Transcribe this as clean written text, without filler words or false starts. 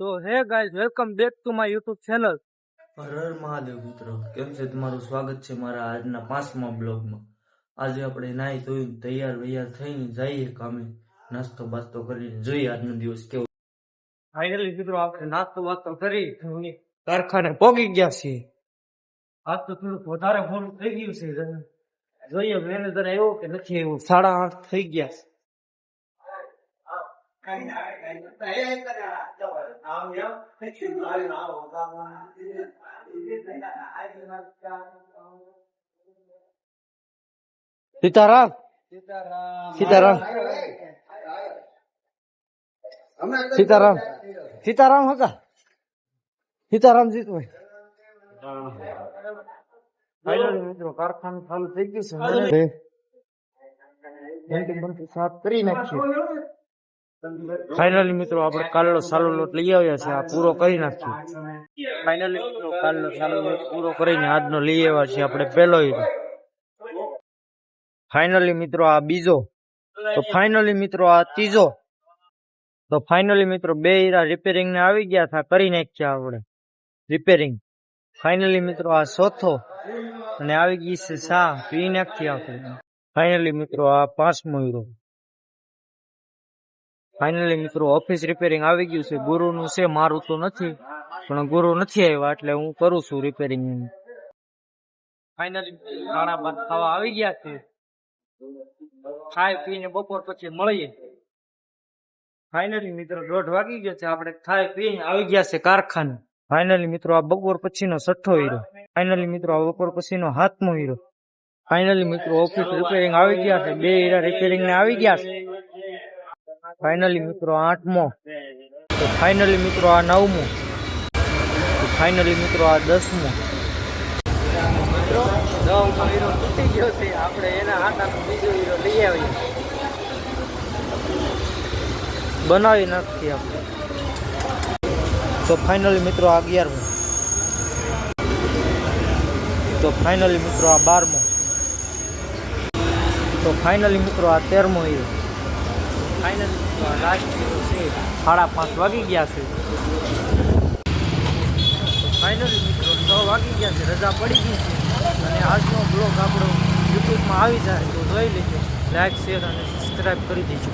તો hey guys, welcome back to my YouTube channel. Har Har Mahadev મિત્રો, કેમ છે? તમારું સ્વાગત છે મારા આજના 5મા બ્લોગમાં. આજે આપણે નાહી ધોઈને તૈયાર થઈને જઈએ કામે, નાસ્તો બાસ્તો કરીને જોઈએ આજનો દિવસ કેવો. ફાઇનલી મિત્રો આપણે નાસ્તો વાસ્તો કરી કારખાને પહોંચી ગયા છીએ. આજ તો થોડુંક વધારે મોડું થઈ ગયું છે. જોઈએ મેનેજર આવ્યો કે નથી આવ્યો. 8:30 થઈ ગયા છે. સીતારામ સીતારામ સીતારામ સીતારામ હતા સીતારામ જીતભાઈ. મિત્રો કારખાનું ચાલુ થઈ ગયું છે. સાફ કરી નાખીએ. ફાઇનલી મિત્રો આપણે કાલનો સાલો લોટ લઈ આવ્યા છે. આ પૂરો કરી નાખીએ. ફાઇનલી મિત્રો કાલનો સાલો લોટ પૂરો કરીને આજનો લઈ આવ્યા છે આપણે પહેલો હીરો. ફાઇનલી મિત્રો આ બીજો, તો ફાઇનલી મિત્રો આ ત્રીજો, તો ફાઇનલી મિત્રો બે હીરા રિપેરિંગ ને આવી ગયા હતા, કરી નાખ્યા આપણે રિપેરિંગ. ફાઇનલી મિત્રો આ ચોથો અને આવી ગઈ છે સા, પી નાખી આપણે. ફાઇનલી મિત્રો આ 5મો હીરો. ફાઇનલી મિત્રો ઓફિસ રિપેરિંગ આવી ગયું છે. ગુરુનું છે, મારું તો નથી, પણ ગુરુ નથી આવ્યા એટલે હું કરું છું રિપેરિંગ. ફાઇનલી ખાણા બાદ ખાવા આવી ગયા છે. ખાઈ પીને બપોર પછી મળીએ. ફાઇનલી મિત્રો 1:30 વાગી ગયો છે. આપણે ખાઈ પીને આવી ગયા છે કારખાને. ફાઇનલી મિત્રો આ બપોર પછીનો 6થો હીરો. ફાઇનલી મિત્રો આ બપોર પછીનો 7મો હીરો. ફાઇનલી મિત્રો ઓફિસ રિપેરિંગ આવી ગયા છે. બે હીરા રિપેરિંગ ને આવી ગયા છે. ફાઇનલી મિત્રો 8મો. તો ફાઇનલી મિત્રો આ 9મો. તો ફાઇનલી મિત્રો આ 10મો. મિત્રો 10મો હીરો તૂટી ગયો છે. આપણે એના હાથાનો બીજો હીરો લઈ આવીએ, બનાવી નાખીએ આપણે. તો ફાઇનલી મિત્રો આ 11મો. તો ફાઇનલી મિત્રો આ 12મો. તો ફાઇનલી મિત્રો આ 13મો હીરો. ફાઇનલી મિત્રો આ લાસ્ટ હીરો છે. 5:30 વાગી ગયા છે. તો ફાઇનલી મિત્રો 6 વાગી ગયા છે. રજા પડી ગઈ છે. અને આજનો બ્લોગ આપણો યુટ્યુબમાં આવી જાય તો જોઈ લેજો. લાઈક, શેર અને સબસ્ક્રાઈબ કરી દેજો.